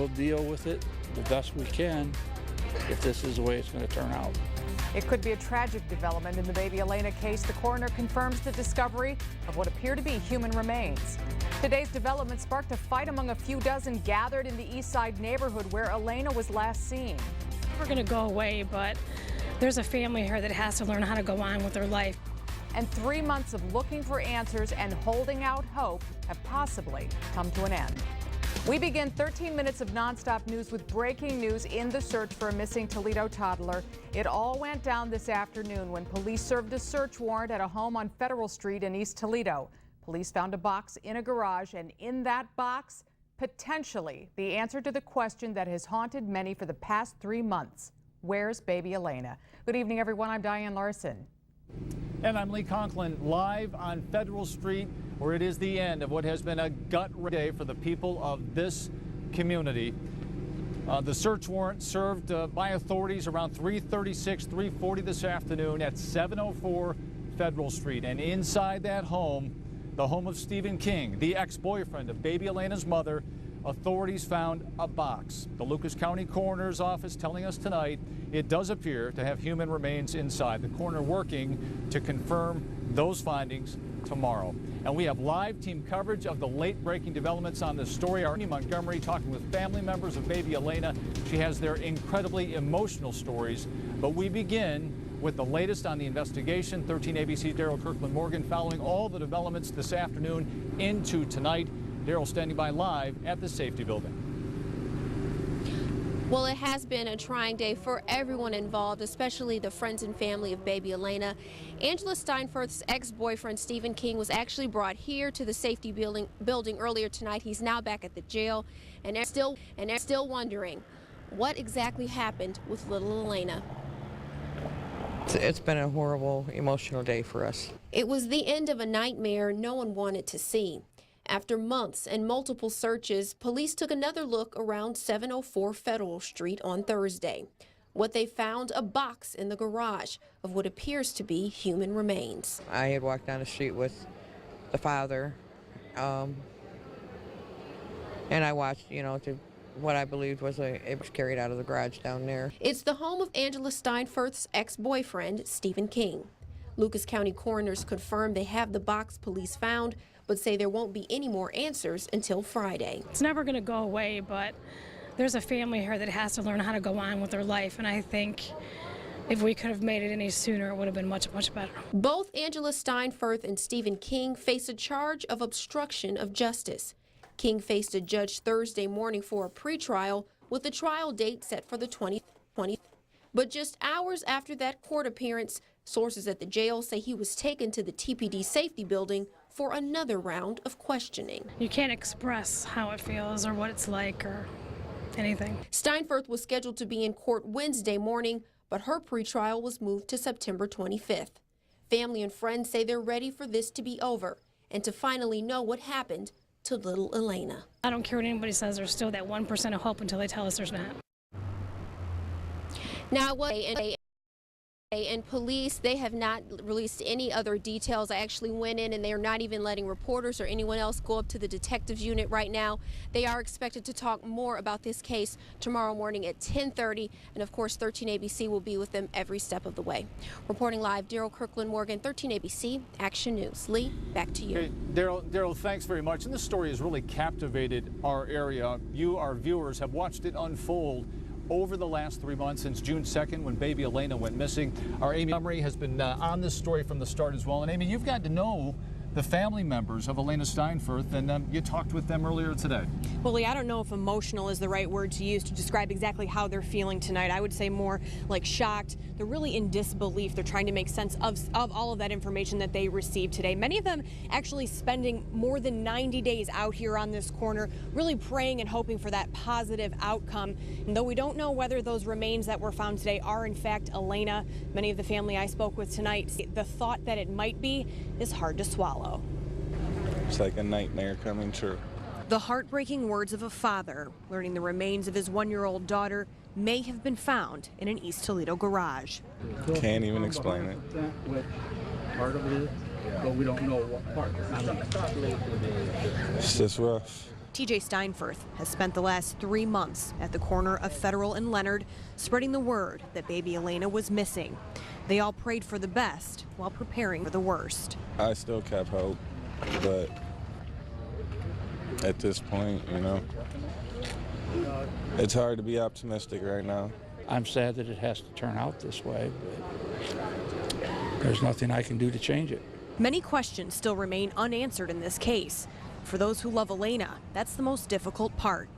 we'll deal with it the best we can if this is the way it's going to turn out. It could be a tragic development in the baby Elena case. The coroner confirms the discovery of what appear to be human remains. Today's development sparked a fight among a few dozen gathered in the East Side neighborhood where Elena was last seen. We're going to go away, but there's a family here that has to learn how to go on with their life. And 3 months of looking for answers and holding out hope have possibly come to an end. We begin 13 minutes of nonstop news with breaking news in the search for a missing Toledo toddler. It all went down this afternoon when police served a search warrant at a home on Federal Street in East Toledo. Police found a box in a garage, and in that box, potentially the answer to the question that has haunted many for the past 3 months. Where's baby Elena? Good evening, everyone. I'm Diane Larson. And I'm Lee Conklin, live on Federal Street, where it is the end of what has been a gut-wrenching day for the people of this community. The search warrant served by authorities around 3:40 this afternoon at 704 Federal Street. And inside that home, the home of Stephen King, the ex-boyfriend of baby Elena's mother, authorities found a box. The Lucas County Coroner's Office telling us tonight it does appear to have human remains inside. The coroner working to confirm those findings tomorrow. And we have live team coverage of the late-breaking developments on this story. Our Montgomery talking with family members of baby Elena. She has their incredibly emotional stories. But we begin with the latest on the investigation. 13 ABC's Daryl Kirkland Morgan following all the developments this afternoon into tonight. Daryl standing by live at the safety building. Well, it has been a trying day for everyone involved, especially the friends and family of baby Elena. Angela Steinfurth's ex-boyfriend, Stephen King, was actually brought here to the safety building earlier tonight. He's now back at the jail, and they're still wondering what exactly happened with little Elena. It's been a horrible, emotional day for us. It was the end of a nightmare no one wanted to see. After months and multiple searches, police took another look around 704 Federal Street on Thursday. What they found, a box in the garage of what appears to be human remains. I had walked down the street with the father, and I watched, to what I believed was it was carried out of the garage down there. It's the home of Angela Steinfurth's ex-boyfriend, Stephen King. Lucas County coroners confirmed they have the box police found, but say there won't be any more answers until Friday. It's never going to go away, but there's a family here that has to learn how to go on with their life, and I think if we could have made it any sooner, it would have been much, much better. Both Angela Steinfurth and Stephen King face a charge of obstruction of justice. King faced a judge Thursday morning for a pretrial with the trial date set for the 2020. But just hours after that court appearance, sources at the jail say he was taken to the TPD safety building for another round of questioning. You can't express how it feels or what it's like or anything. Steinfurth was scheduled to be in court Wednesday morning, but her pretrial was moved to September 25th. Family and friends say they're ready for this to be over and to finally know what happened to little Elena. I don't care what anybody says, there's still that 1% of hope until they tell us there's not. Now, and police, they have not released any other details. I actually went in and they are not even letting reporters or anyone else go up to the detectives unit right now. They are expected to talk more about this case tomorrow morning at 10:30, and of course 13 ABC will be with them every step of the way. Reporting live, Daryl Kirkland Morgan, 13 ABC Action News. Lee, back to you. Okay, Daryl, thanks very much. And this story has really captivated our area. You, our viewers, have watched it unfold over the last 3 months since June 2nd when baby Elena went missing. Our Amy Montgomery has been on this story from the start as well. And Amy, you've got to know the family members of Elena Steinfurth, and you talked with them earlier today. Well, Lee, I don't know if emotional is the right word to use to describe exactly how they're feeling tonight. I would say more like shocked. They're really in disbelief. They're trying to make sense of all of that information that they received today. Many of them actually spending more than 90 days out here on this corner, really praying and hoping for that positive outcome. And though we don't know whether those remains that were found today are in fact Elena, many of the family I spoke with tonight, the thought that it might be is hard to swallow. It's like a nightmare coming true. The heartbreaking words of a father learning the remains of his 1-year-old daughter may have been found in an East Toledo garage. Can't even explain it. Part of it, but we don't know what part. It's just rough. TJ Steinfurth has spent the last 3 months at the corner of Federal and Leonard, spreading the word that baby Elena was missing. They all prayed for the best while preparing for the worst. I still kept hope, but at this point, you know, it's hard to be optimistic right now. I'm sad that it has to turn out this way, but there's nothing I can do to change it. Many questions still remain unanswered in this case. For those who love Elena, that's the most difficult part.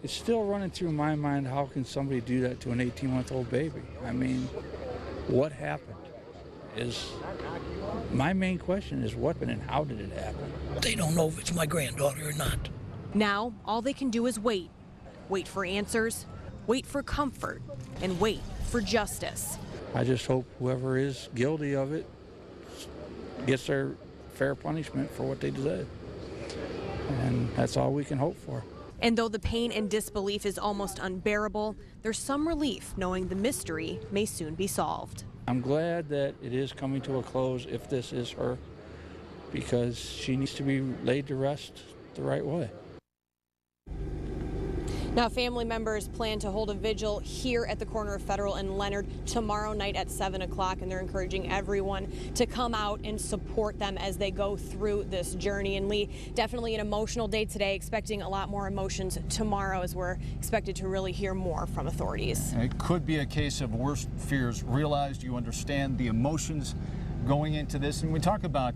It's still running through my mind, how can somebody do that to an 18-month-old baby? I mean, what happened? My main question is what and how did it happen? They don't know if it's my granddaughter or not. Now, all they can do is wait. Wait for answers, wait for comfort, and wait for justice. I just hope whoever is guilty of it gets their fair punishment for what they did. And that's all we can hope for. And though the pain and disbelief is almost unbearable, there's some relief knowing the mystery may soon be solved. I'm glad that it is coming to a close if this is her, because she needs to be laid to rest the right way. Now, family members plan to hold a vigil here at the corner of Federal and Leonard tomorrow night at 7 o'clock, and they're encouraging everyone to come out and support them as they go through this journey. And Lee, definitely an emotional day today, expecting a lot more emotions tomorrow as we're expected to really hear more from authorities. It could be a case of worst fears realized. You understand the emotions going into this. And we talk about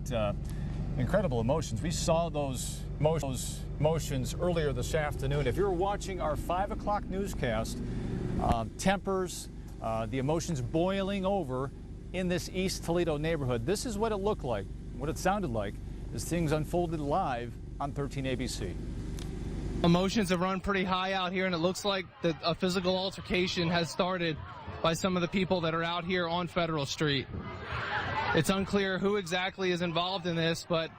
incredible emotions. We saw those emotions earlier this afternoon. If you're watching our 5 o'clock newscast, tempers, the emotions boiling over in this East Toledo neighborhood. This is what it looked like, what it sounded like as things unfolded live on 13 ABC. Emotions have run pretty high out here, and it looks like a physical altercation has started by some of the people that are out here on Federal Street. It's unclear who exactly is involved in this, but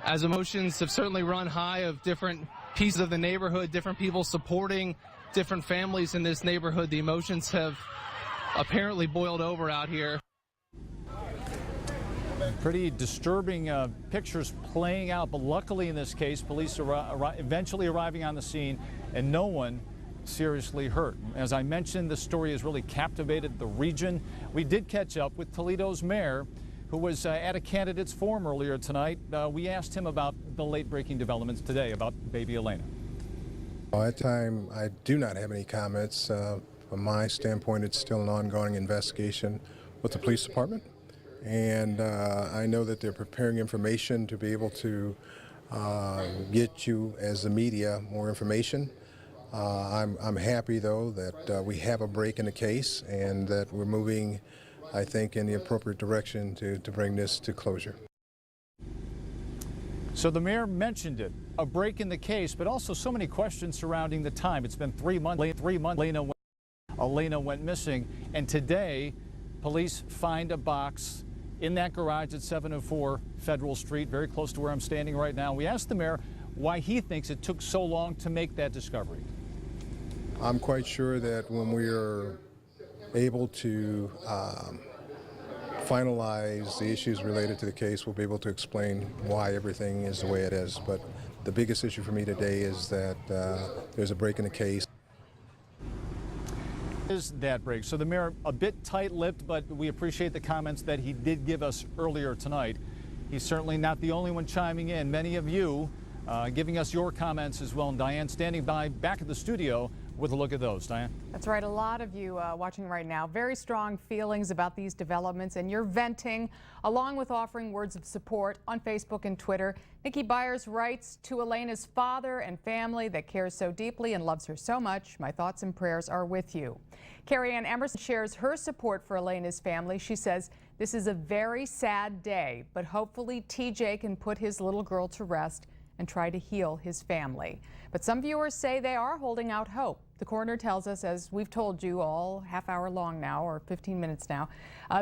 as emotions have certainly run high of different pieces of the neighborhood, different people supporting different families in this neighborhood, the emotions have apparently boiled over out here. Pretty disturbing pictures playing out, but luckily in this case, police are eventually arriving on the scene and no one seriously hurt. As I mentioned, this story has really captivated the region. We did catch up with Toledo's mayor, who was at a candidate's forum earlier tonight. We asked him about the late-breaking developments today about baby Elena. Well, at the time, I do not have any comments. From my standpoint, it's still an ongoing investigation with the police department. And I know that they're preparing information to be able to get you, as the media, more information. I'm happy, though, that we have a break in the case and that we're moving, I think, in the appropriate direction to bring this to closure. So the mayor mentioned it, a break in the case, but also so many questions surrounding the time. It's been 3 months. Elena went missing, and today police find a box in that garage at 704 Federal Street, very close to where I'm standing right now. We asked the mayor why he thinks it took so long to make that discovery. I'm quite sure that when we are able to finalize the issues related to the case, we'll be able to explain why everything is the way it is. But the biggest issue for me today is that there's a break in the case. Is that break? So the mayor a bit tight-lipped, but we appreciate the comments that he did give us earlier tonight. He's certainly not the only one chiming in. Many of you giving us your comments as well. And Diane standing by back at the studio with a look at those. Diane? That's right. A lot of you watching right now, very strong feelings about these developments, and you're venting along with offering words of support on Facebook and Twitter. Nikki Byers writes, to Elena's father and family that cares so deeply and loves her so much, my thoughts and prayers are with you. Carrie Ann Emerson shares her support for Elena's family. She says, this is a very sad day, but hopefully TJ can put his little girl to rest and try to heal his family. But some viewers say they are holding out hope. The coroner tells us, as we've told you all half hour long now, or 15 minutes now,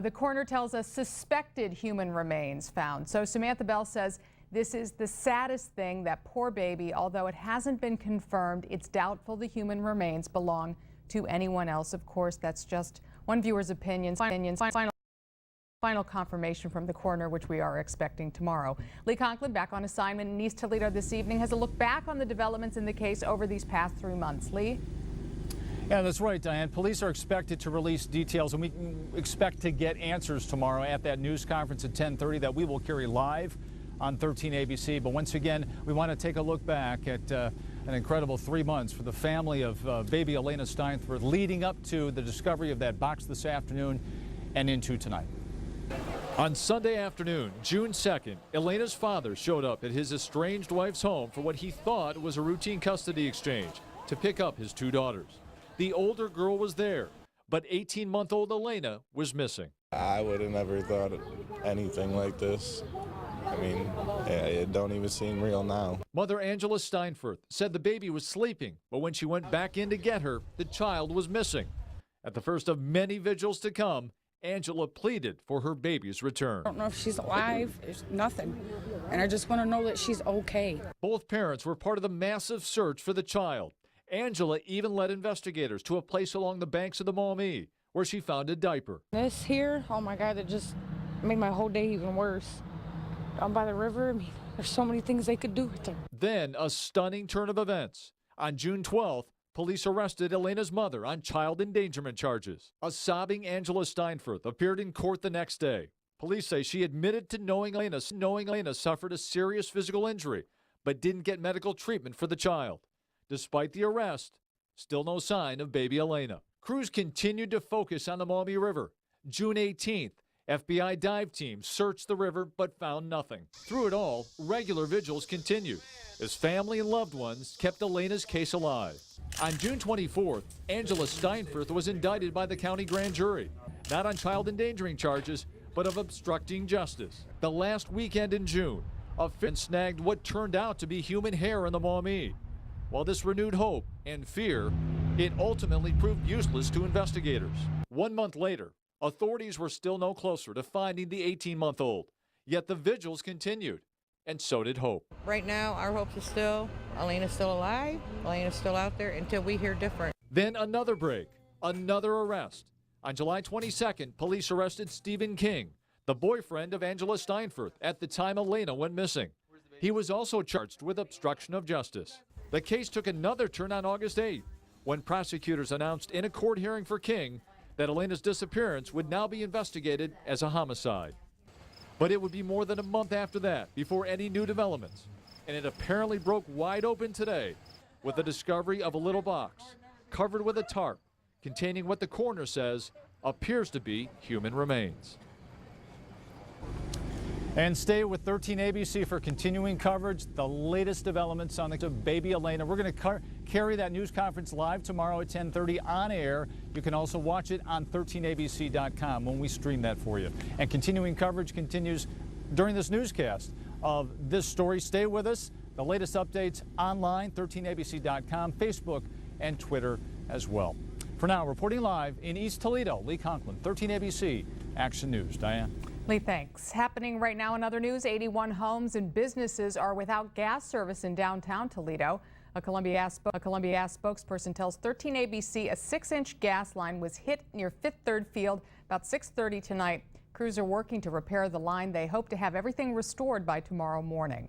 the coroner tells us suspected human remains found. So Samantha Bell says this is the saddest thing, that poor baby. Although it hasn't been confirmed, it's doubtful the human remains belong to anyone else. Of course, that's just one viewer's opinion. Final Final confirmation from the coroner, which we are expecting tomorrow. Lee Conklin, back on assignment in East Toledo this evening, has a look back on the developments in the case over these past 3 months. Lee? Yeah, that's right, Diane. Police are expected to release details, and we expect to get answers tomorrow at that news conference at 10:30 that we will carry live on 13 ABC. But once again, we want to take a look back at an incredible 3 months for the family of baby Elena Steinford, leading up to the discovery of that box this afternoon and into tonight. On Sunday afternoon, June 2nd, Elena's father showed up at his estranged wife's home for what he thought was a routine custody exchange to pick up his 2 daughters. The older girl was there, but 18-month-old Elena was missing. I would have never thought anything like this. I mean, it don't even seem real now. Mother Angela Steinford said the baby was sleeping, but when she went back in to get her, the child was missing. At the first of many vigils to come, Angela pleaded for her baby's return. I don't know if she's alive. There's nothing. And I just want to know that she's okay. Both parents were part of the massive search for the child. Angela even led investigators to a place along the banks of the Maumee where she found a diaper. This here, oh my God, it just made my whole day even worse. Down by the river, I mean, there's so many things they could do with her. Then a stunning turn of events. On June 12th, police arrested Elena's mother on child endangerment charges. A sobbing Angela Steinford appeared in court the next day. Police say she admitted to knowing Elena suffered a serious physical injury, but didn't get medical treatment for the child. Despite the arrest, still no sign of baby Elena. Crews continued to focus on the Maumee River. June 18th, FBI dive teams searched the river but found nothing. Through it all, regular vigils continued as family and loved ones kept Elena's case alive. On June 24th, Angela Steinford was indicted by the county grand jury, not on child endangering charges, but of obstructing justice. The last weekend in June, a fisherman snagged what turned out to be human hair in the Maumee. While this renewed hope and fear, it ultimately proved useless to investigators. 1 month later, authorities were still no closer to finding the 18-month-old. Yet the vigils continued, and so did hope. Right now, our hopes is still, Elena's still alive, Elena's still out there until we hear different. Then another break, another arrest. On July 22nd, police arrested Stephen King, the boyfriend of Angela Steinford, at the time Elena went missing. He was also charged with obstruction of justice. The case took another turn on August 8th, when prosecutors announced in a court hearing for King that Elena's disappearance would now be investigated as a homicide. But it would be more than a month after that before any new developments, and it apparently broke wide open today with the discovery of a little box covered with a tarp containing what the coroner says appears to be human remains. And stay with 13 ABC for continuing coverage, the latest developments on the baby Elena. We're going to carry that news conference live tomorrow at 10:30 on air. You can also watch it on 13abc.com when we stream that for you. And continuing coverage continues during this newscast of this story. Stay with us. The latest updates online, 13abc.com, Facebook, and Twitter as well. For now, reporting live in East Toledo, Lee Conklin, 13ABC Action News. Diane. Lee, thanks. Happening right now in other news, 81 homes and businesses are without gas service in downtown Toledo. A Columbia Gas spokesperson tells 13 ABC a 6-inch gas line was hit near Fifth Third Field about 6:30 tonight. Crews are working to repair the line. They hope to have everything restored by tomorrow morning.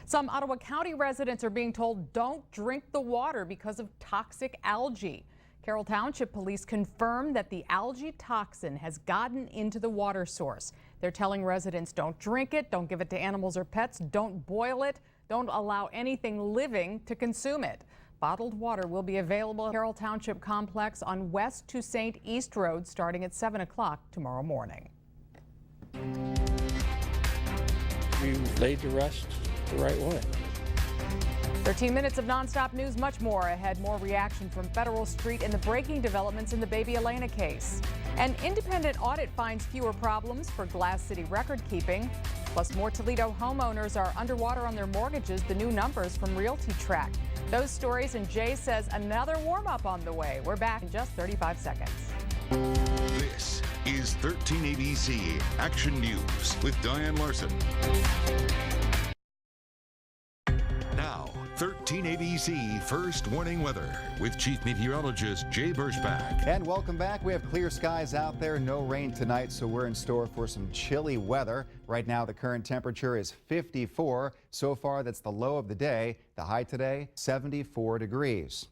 Some Ottawa County residents are being told don't drink the water because of toxic algae. Carroll Township Police confirmed that the algae toxin has gotten into the water source. They're telling residents don't drink it, don't give it to animals or pets, don't boil it, don't allow anything living to consume it. Bottled water will be available at Carroll Township Complex on West to St. East Road starting at 7 o'clock tomorrow morning. You laid to rest the right way. 13 minutes of nonstop news, much more ahead. More reaction from Federal Street and the breaking developments in the baby Elena case. An independent audit finds fewer problems for Glass City record keeping. Plus, more Toledo homeowners are underwater on their mortgages, the new numbers from Realty Track. Those stories, and Jay says another warm-up on the way. We're back in just 35 seconds. This is 13 ABC Action News with Diane Larson. Now, 13 13 ABC First Warning Weather with Chief Meteorologist Jay Berschbach. And welcome back. We have clear skies out there, no rain tonight, so we're in store for some chilly weather. Right now, the current temperature is 54. So far, that's the low of the day. The high today, 74 degrees.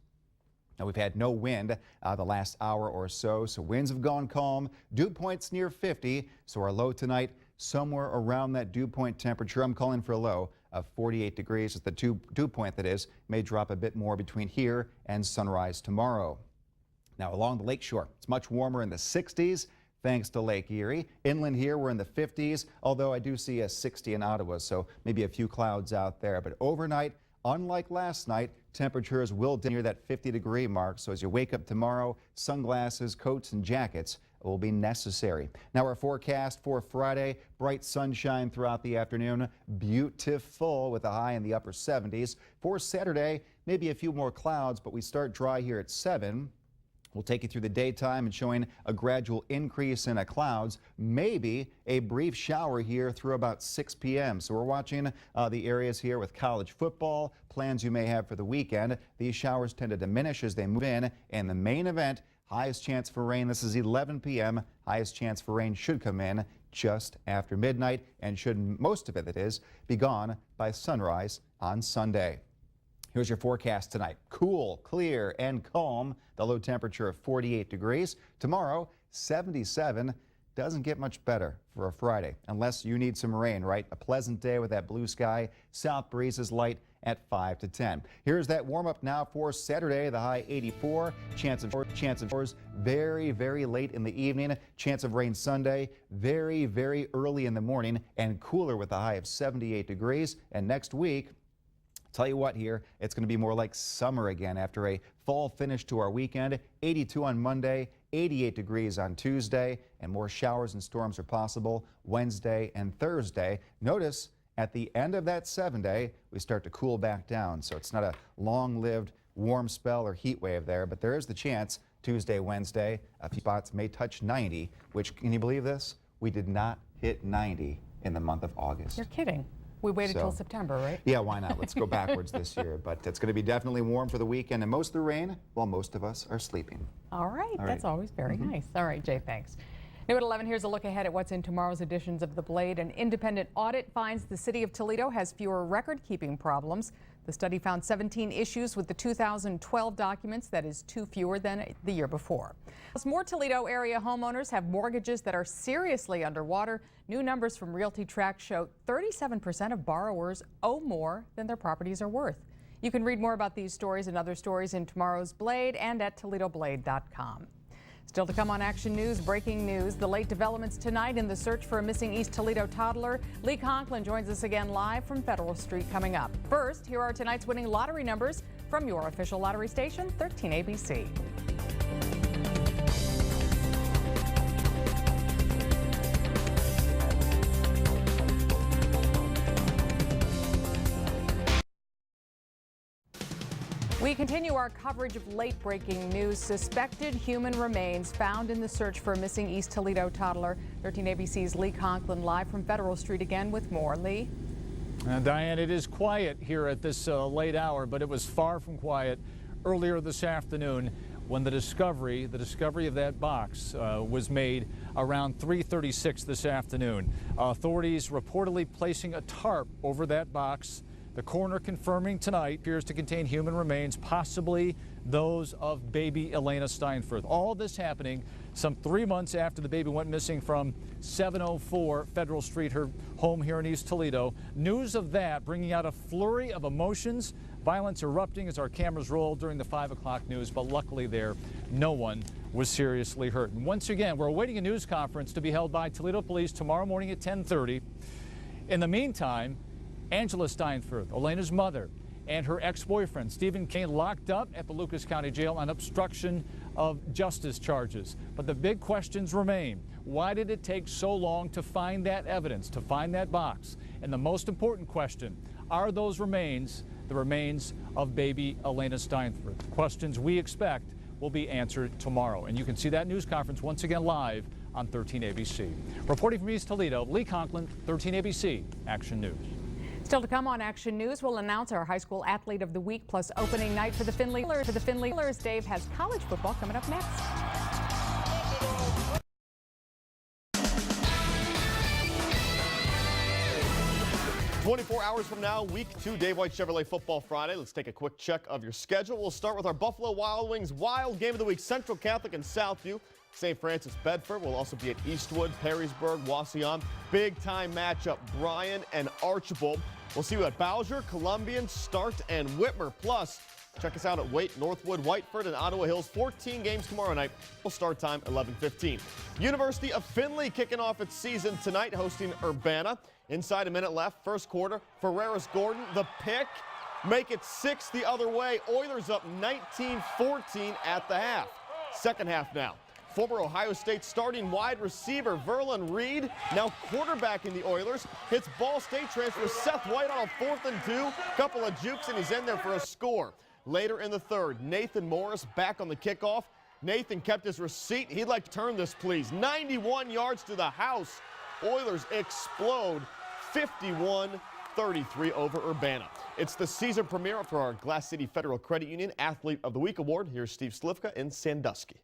Now, we've had no wind the last hour or so winds have gone calm. Dew point's near 50, so our low tonight somewhere around that dew point temperature. I'm calling for a low of 48 degrees. It's the dew point, that is, may drop a bit more between here and sunrise tomorrow. Now, along the lakeshore, it's much warmer in the 60s thanks to Lake Erie. Inland here, we're in the 50s, although I do see a 60 in Ottawa, so maybe a few clouds out there. But overnight, unlike last night, temperatures will dip near that 50-degree mark. So as you wake up tomorrow, sunglasses, coats, and jackets will be necessary. Now, our forecast for Friday, bright sunshine throughout the afternoon, beautiful with a high in the upper 70s. For Saturday, maybe a few more clouds, but we start dry here at 7. We'll take you through the daytime and showing a gradual increase in clouds, maybe a brief shower here through about 6 p.m. So we're watching the areas here with college football, plans you may have for the weekend. These showers tend to diminish as they move in, and the main event, highest chance for rain. This is 11 p.m. Highest chance for rain should come in just after midnight and should, most of it that is, be gone by sunrise on Sunday. Here's your forecast tonight. Cool, clear, and calm. The low temperature of 48 degrees. Tomorrow, 77. Doesn't get much better for a Friday, unless you need some rain, right? A pleasant day with that blue sky. South breeze is light at 5 to 10. Here's that warm-up now for Saturday. The high 84. Chance of showers very, very late in the evening. Chance of rain Sunday very, very early in the morning, and cooler with a high of 78 degrees. And next week, tell you what here, it's going to be more like summer again after a fall finish to our weekend. 82 on Monday, 88 degrees on Tuesday, and more showers and storms are possible Wednesday and Thursday. Notice at the end of that 7-day, we start to cool back down. So it's not a long-lived warm spell or heat wave there, but there is the chance Tuesday, Wednesday, a few spots may touch 90, which, can you believe this? We did not hit 90 in the month of August. You're kidding. We waited till September, right? Yeah, why not? Let's go backwards this year. But it's going to be definitely warm for the weekend, and most of the rain, well, most of us are sleeping. All right. That's always very nice. All right, Jay, thanks. New at 11, here's a look ahead at what's in tomorrow's editions of The Blade. An independent audit finds the city of Toledo has fewer record-keeping problems. The study found 17 issues with the 2012 documents. That is 2 fewer than the year before. As more Toledo area homeowners have mortgages that are seriously underwater, new numbers from Realty Track show 37% of borrowers owe more than their properties are worth. You can read more about these stories and other stories in tomorrow's Blade and at ToledoBlade.com. Still to come on Action News, breaking news, the late developments tonight in the search for a missing East Toledo toddler. Lee Conklin joins us again live from Federal Street coming up. First, here are tonight's winning lottery numbers from your official lottery station, 13 ABC. We continue our coverage of late-breaking news. Suspected human remains found in the search for a missing East Toledo toddler. 13 ABC's Lee Conklin live from Federal Street again with more. Lee? Diane, it is quiet here at this late hour, but it was far from quiet earlier this afternoon when the discovery of that box was made around 3:36 this afternoon. Authorities reportedly placing a tarp over that box. The coroner confirming tonight appears to contain human remains, possibly those of baby Elena Steinfurth. All this happening some 3 months after the baby went missing from 704 Federal Street, her home here in East Toledo. News of that bringing out a flurry of emotions, violence erupting as our cameras rolled during the 5 o'clock news, but luckily there, no one was seriously hurt. And once again, we're awaiting a news conference to be held by Toledo Police tomorrow morning at 10:30. In the meantime, Angela Steinfurth, Elena's mother, and her ex-boyfriend, Stephen Kane, locked up at the Lucas County Jail on obstruction of justice charges. But the big questions remain. Why did it take so long to find that evidence, to find that box? And the most important question, are those remains the remains of baby Elena Steinfurth? Questions we expect will be answered tomorrow. And you can see that news conference once again live on 13 ABC. Reporting from East Toledo, Lee Conklin, 13 ABC Action News. Still to come on Action News, we'll announce our high school athlete of the week plus opening night for the Finleylers. Dave has college football coming up next. 24 hours from now, week 2, Dave White Chevrolet Football Friday. Let's take a quick check of your schedule. We'll start with our Buffalo Wild Wings Wild Game of the Week, Central Catholic and Southview. St. Francis Bedford will also be at Eastwood, Perrysburg, Wauseon. Big time matchup, Bryan and Archibald. We'll see you at Bowser, Columbian, Start, and Whitmer. Plus, check us out at Waite, Northwood, Whiteford, and Ottawa Hills. 14 games tomorrow night. We'll start time 11:15. University of Findlay kicking off its season tonight, hosting Urbana. Inside a minute left, first quarter. Ferreras Gordon, the pick. Make it 6 the other way. Oilers up 19-14 at the half. Second half now. Former Ohio State starting wide receiver Verlon Reed, now quarterback in the Oilers, hits Ball State transfer Seth White on a 4th and 2. Couple of jukes, and he's in there for a score. Later in the third, Nathan Morris back on the kickoff. Nathan kept his receipt. He'd like to turn this, please. 91 yards to the house. Oilers explode 51-33 over Urbana. It's the season premiere for our Glass City Federal Credit Union Athlete of the Week Award. Here's Steve Slivka in Sandusky.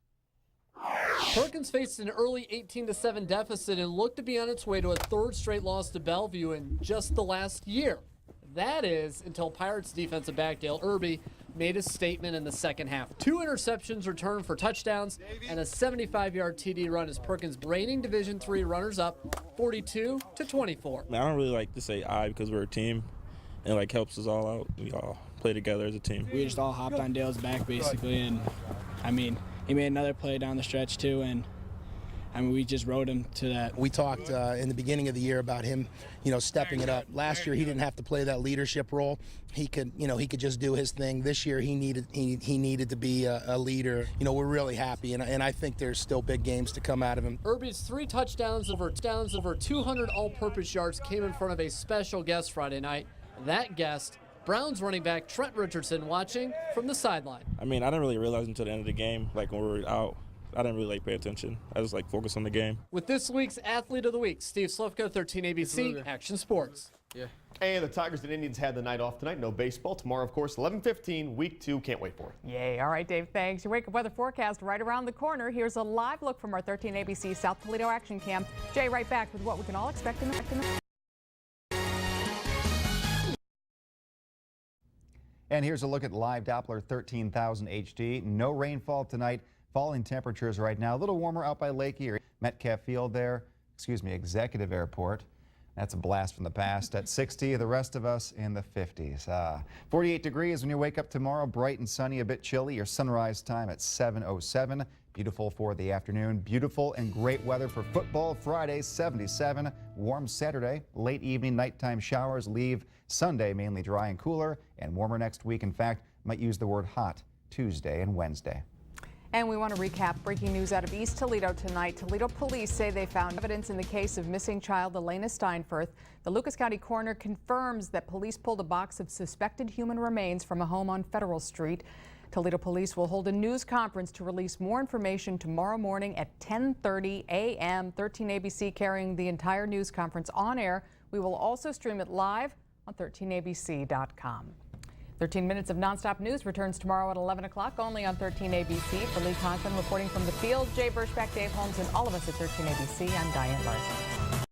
Perkins faced an early 18-7 deficit and looked to be on its way to a 3rd straight loss to Bellevue in just the last year. That is until Pirates defensive back Dale Irby made a statement in the second half. 2 interceptions returned for touchdowns and a 75-yard TD run as Perkins reigning Division III runners-up 42-24. I don't really like to say I because we're a team and it helps us all out. We all play together as a team. We just all hopped on Dale's back basically, and he made another play down the stretch too, and we just rode him to that. We talked in the beginning of the year about him, stepping it up. Last year he didn't have to play that leadership role. He could just do his thing. This year he needed to be a leader. We're really happy, and I think there's still big games to come out of him. Irby's 3 touchdowns over 200 all-purpose yards came in front of a special guest Friday night. That guest, Browns running back Trent Richardson, watching from the sideline. I didn't really realize until the end of the game, when we were out. I didn't really pay attention. I just focus on the game. With this week's Athlete of the Week, Steve Slivka, 13 ABC, Action Sports. Yeah. And the Tigers and Indians had the night off tonight. No baseball. Tomorrow, of course, 11:15, week 2. Can't wait for it. Yay. All right, Dave, thanks. Your wake-up weather forecast right around the corner. Here's a live look from our 13 ABC South Toledo Action Cam. Jay, right back with what we can all expect in the And here's a look at live Doppler 13,000 HD. No rainfall tonight. Falling temperatures right now. A little warmer out by Lake Erie. Metcalf Field there. Executive Airport. That's a blast from the past at 60. The rest of us in the 50s. 48 degrees when you wake up tomorrow. Bright and sunny, a bit chilly. Your sunrise time at 7:07. Beautiful for the afternoon. Beautiful and great weather for football Friday, 77. Warm Saturday. Late evening, nighttime showers leave Sunday mainly dry and cooler. And warmer next week. In fact, might use the word hot Tuesday and Wednesday. And we want to recap breaking news out of East Toledo tonight. Toledo police say they found evidence in the case of missing child Elena Steinfurth. The Lucas County coroner confirms that police pulled a box of suspected human remains from a home on Federal Street. Toledo police will hold a news conference to release more information tomorrow morning at 10:30 a.m. 13 ABC carrying the entire news conference on air. We will also stream it live on 13abc.com. 13 minutes of nonstop news returns tomorrow at 11 o'clock only on 13 ABC. For Lee Conklin reporting from the field, Jay Burschback, Dave Holmes, and all of us at 13 ABC, I'm Diane Larson.